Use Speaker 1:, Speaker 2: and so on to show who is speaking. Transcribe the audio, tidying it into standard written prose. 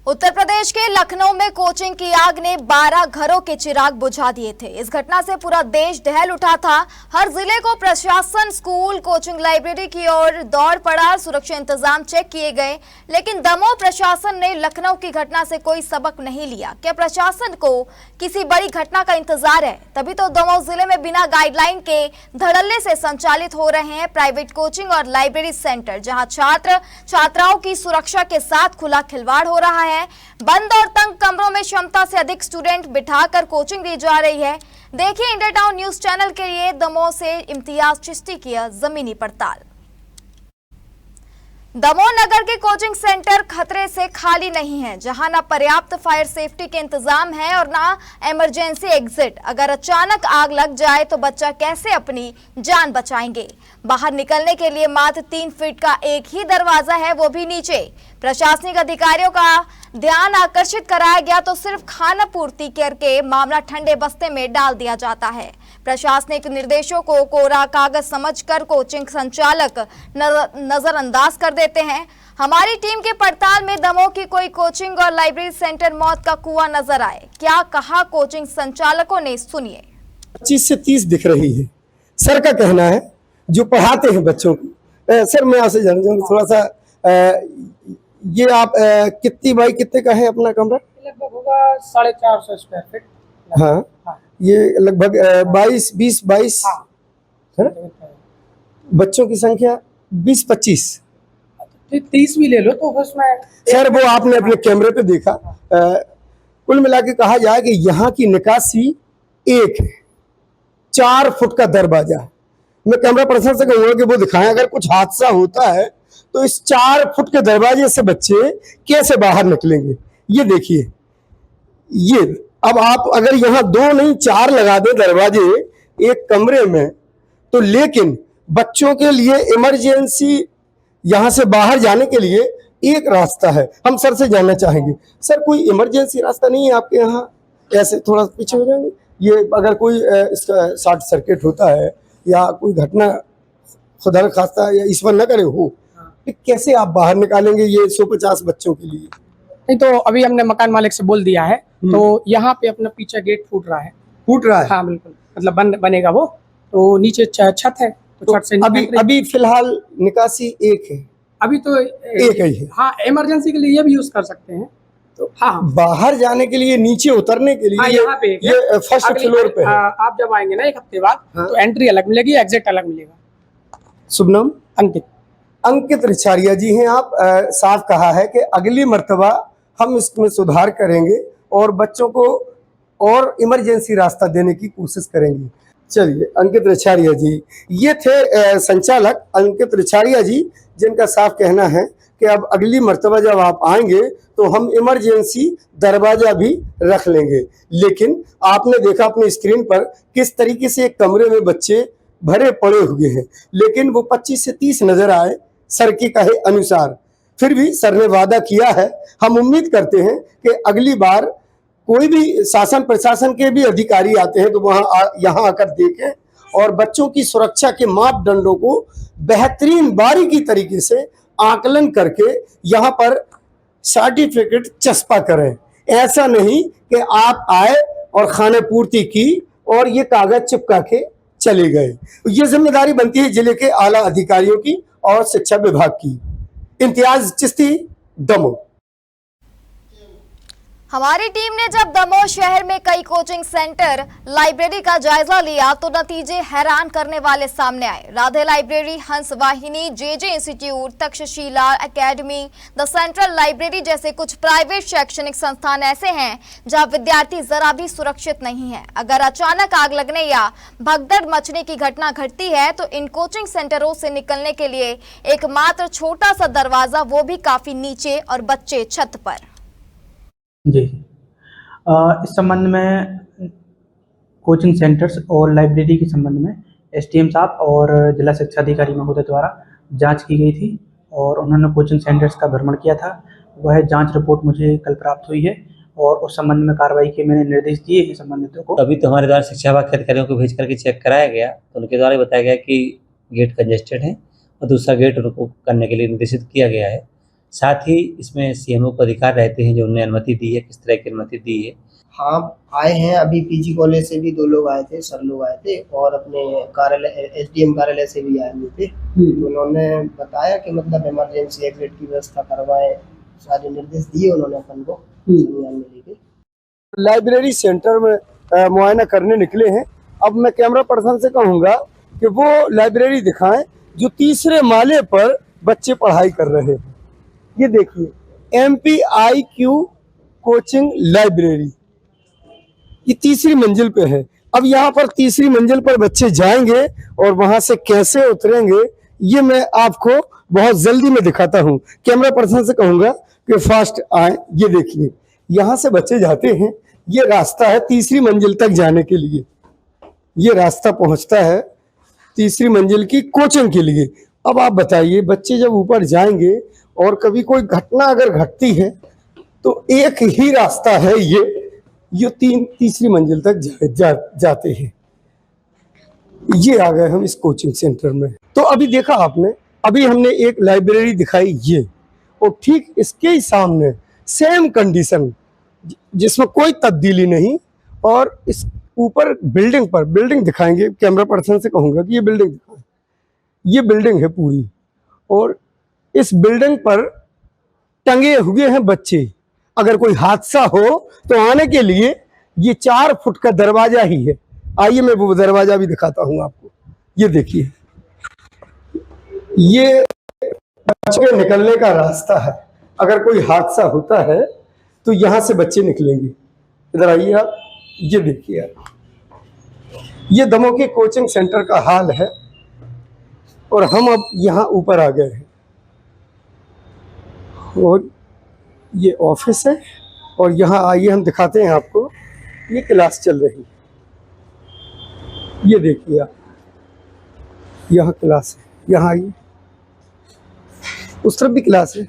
Speaker 1: उत्तर प्रदेश के लखनऊ में कोचिंग की आग ने 12 घरों के चिराग बुझा दिए थे। इस घटना से पूरा देश दहल उठा था। हर जिले को प्रशासन स्कूल, कोचिंग, लाइब्रेरी की ओर दौड़ पड़ा। सुरक्षा इंतजाम चेक किए गए, लेकिन दमोह प्रशासन ने लखनऊ की घटना से कोई सबक नहीं लिया। क्या प्रशासन को किसी बड़ी घटना का इंतजार है? तभी तो दमोह जिले में बिना गाइडलाइन के धड़ल्ले से संचालित हो रहे हैं प्राइवेट कोचिंग और लाइब्रेरी सेंटर, जहां छात्र छात्राओं की सुरक्षा के साथ खुला खिलवाड़ हो रहा है। बंद और तंग कमरों में क्षमता से अधिक स्टूडेंट बिठाकर कोचिंग दी जा रही है। देखिए इंडिया टाउन न्यूज चैनल के लिए दमोह से इम्तियाज चिश्ती की जमीनी पड़ताल। दमोह नगर के कोचिंग सेंटर खतरे से खाली नहीं है, जहां न पर्याप्त फायर सेफ्टी के इंतजाम है और न इमरजेंसी एग्जिट। अगर अचानक आग लग जाए तो बच्चा कैसे अपनी जान बचाएंगे? बाहर निकलने के लिए मात्र 3 फीट का एक ही दरवाजा है, वो भी नीचे। प्रशासनिक अधिकारियों का ध्यान आकर्षित कराया गया तो सिर्फ खाना पूर्ति करके मामला ठंडे बस्ते में डाल दिया जाता है। प्रशासनिक निर्देशों को कोरा कागज समझकर कोचिंग संचालक नजरअंदाज कर देते हैं। हमारी टीम के पड़ताल में दमोह की कोई कोचिंग और लाइब्रेरी सेंटर मौत का कुआं नजर आए। क्या कहा कोचिंग संचालकों ने, सुनिए।
Speaker 2: 25 से 30 दिख रही है। सर का कहना है, जो पढ़ाते हैं बच्चों को। सर मैं आपसे जानना चाहूँगा थोड़ा सा, ये आप कितनी बाई कितने का है अपना कमरा?
Speaker 3: लगभग होगा 450 स्क्वायर फीट।
Speaker 2: हाँ, ये लगभग 20-22 है ना? बच्चों की संख्या 20-25,
Speaker 3: 30 भी ले लो तो उसमें।
Speaker 2: सर वो आपने अपने कैमरे पे देखा। कुल मिला के कहा जाए कि यहाँ की निकासी एक है, 4 फुट का दरवाजा है। मैं कैमरा पर्सन से कहूँगा कि वो दिखाएं, अगर कुछ हादसा होता है तो इस 4 फुट के दरवाजे से बच्चे कैसे बाहर निकलेंगे। ये देखिए, ये अब आप अगर यहाँ 2 नहीं 4 लगा दें दरवाजे एक कमरे में तो, लेकिन बच्चों के लिए इमरजेंसी यहाँ से बाहर जाने के लिए एक रास्ता है। हम सर से जानना चाहेंगे, सर कोई इमरजेंसी रास्ता नहीं है आपके यहाँ? ऐसे थोड़ा पीछे हो जाएंगे। ये अगर कोई इसका शॉर्ट सर्किट होता है या कोई घटना खुदा खास्ता या ईश्वर न करे हो, तो कैसे आप बाहर निकालेंगे ये 150 बच्चों के लिए?
Speaker 3: नहीं तो अभी हमने मकान मालिक से बोल दिया है, तो यहाँ पे अपना पीछे गेट फूट रहा है। हाँ बिल्कुल, मतलब बनेगा वो, तो नीचे छत है तो छत से
Speaker 2: अभी फिलहाल निकासी एक है।
Speaker 3: अभी तो
Speaker 2: एक ही है।
Speaker 3: हाँ, इमरजेंसी के लिए ये भी यूज कर सकते हैं। तो हाँ,
Speaker 2: बाहर जाने के लिए, नीचे उतरने के लिए,
Speaker 3: हाँ, यहाँ पे
Speaker 2: ये फर्स्ट फ्लोर पे है।
Speaker 3: आप जब आएंगे ना 1 हफ्ते बाद, तो एंट्री अलग मिलेगी, एग्जिट अलग मिलेगा।
Speaker 2: शुभ नाम? अंकित रिछारिया जी हैं आप। साफ कहा है कि अगली मर्तबा हम इसमें सुधार करेंगे और बच्चों को और इमरजेंसी रास्ता देने की कोशिश करेंगे। चलिए, अंकित रिछारिया जी ये थे संचालक अंकित रिछारिया जी, जिनका साफ कहना है कि अब अगली मर्तबा जब आप आएंगे तो हम इमरजेंसी दरवाजा भी रख लेंगे। लेकिन आपने देखा अपनी स्क्रीन पर किस तरीके से एक कमरे में बच्चे भरे पड़े हुए हैं, लेकिन वो 25 से 30 नजर आए सर के कहे अनुसार। फिर भी सर ने वादा किया है, हम उम्मीद करते हैं कि अगली बार कोई भी शासन प्रशासन के भी अधिकारी आते हैं तो वहाँ यहाँ आकर देखें और बच्चों की सुरक्षा के मापदंडों को बेहतरीन बारीकी तरीके से आकलन करके यहाँ पर सर्टिफिकेट चस्पा करें। ऐसा नहीं कि आप आए और खाने पूर्ति की और ये कागज चिपका के चले गए। ये जिम्मेदारी बनती है जिले के आला अधिकारियों की और शिक्षा विभाग की। इम्तियाज चिश्ती, दमोह।
Speaker 1: हमारी टीम ने जब दमोह शहर में कई कोचिंग सेंटर, लाइब्रेरी का जायजा लिया तो नतीजे हैरान करने वाले सामने आए। राधे लाइब्रेरी, हंस वाहिनी, JJ institute, Takshashila academy, the central library जैसे कुछ प्राइवेट शैक्षणिक संस्थान ऐसे हैं जहां विद्यार्थी जरा भी सुरक्षित नहीं है। अगर अचानक आग लगने या भगदड़ मचने की घटना घटती है तो इन कोचिंग सेंटरों से निकलने के लिए एकमात्र छोटा सा दरवाजा, वो भी काफी नीचे, और बच्चे छत पर।
Speaker 4: जी, इस संबंध में कोचिंग सेंटर्स और लाइब्रेरी के संबंध में एसडीएम साहब और जिला शिक्षा अधिकारी महोदय द्वारा जांच की गई थी और उन्होंने कोचिंग सेंटर्स का भ्रमण किया था। वह जांच रिपोर्ट मुझे कल प्राप्त हुई है और उस संबंध में कार्रवाई के मैंने निर्देश दिए हैं संबंधितों को।
Speaker 5: अभी तो हमारे द्वारा शिक्षा विभाग के अधिकारियों को भेज करके चेक कराया गया तो उनके द्वारा बताया गया कि गेट कंजेस्टेड है और दूसरा गेट उनको करने के लिए निर्देशित किया गया है। साथ ही इसमें सीएमओ को अधिकार रहते हैं जो उन्हें अनुमति दी है, किस तरह की अनुमति दी है।
Speaker 6: हाँ, आए हैं, अभी पीजी कॉलेज से भी 2 लोग आए थे, सर लोग आए थे, और अपने कार्यालय एसडीएम कार्यालय से भी आए हुए थे। तो उन्होंने बताया कि मतलब इमरजेंसी एग्जिट की व्यवस्था करवाएं, सारे निर्देश दिए उन्होंने अपन को संज्ञान में लेके।
Speaker 2: लाइब्रेरी सेंटर में मुआयना करने निकले हैं। अब मैं कैमरा पर्सन से कहूँगा कि वो लाइब्रेरी दिखाएं जो 3रे माले पर बच्चे पढ़ाई कर रहे हैं। ये देखिए MPIQ कोचिंग लाइब्रेरी, ये 3री मंजिल पे है। अब यहाँ पर 3री मंजिल पर बच्चे जाएंगे और वहां से कैसे उतरेंगे ये मैं आपको बहुत जल्दी में दिखाता हूँ। कैमरा पर्सन से कहूँगा कि फास्ट आए। ये देखिए यहाँ से बच्चे जाते हैं, ये रास्ता है 3री मंजिल तक जाने के लिए। ये रास्ता पहुंचता है 3री मंजिल की कोचिंग के लिए। अब आप बताइए बच्चे जब ऊपर जाएंगे और कभी कोई घटना अगर घटती है तो एक ही रास्ता है ये 3री मंजिल तक जाते हैं। ये आ गए हम इस कोचिंग सेंटर में। तो अभी देखा आपने, अभी हमने एक लाइब्रेरी दिखाई ये, और ठीक इसके ही सामने सेम कंडीशन जिसमें कोई तब्दीली नहीं, और इस ऊपर बिल्डिंग दिखाएंगे। कैमरा पर्सन से कहूँगा कि ये बिल्डिंग दिखाएं। ये बिल्डिंग है पूरी, और इस बिल्डिंग पर टंगे हुए हैं बच्चे। अगर कोई हादसा हो तो आने के लिए ये 4 फुट का दरवाजा ही है। आइए मैं वो दरवाजा भी दिखाता हूँ आपको। ये देखिए, ये बच्चे निकलने का रास्ता है। अगर कोई हादसा होता है तो यहाँ से बच्चे निकलेंगे। इधर आइए आप, ये देखिए आप, ये दमोह कोचिंग सेंटर का हाल है। और हम अब यहाँ ऊपर आ गए हैं, और ये ऑफिस है, और यहाँ आइए हम दिखाते हैं आपको। ये क्लास चल रही है, ये देखिए आप, यहाँ क्लास है। यहाँ आइए, उस तरफ भी क्लास है।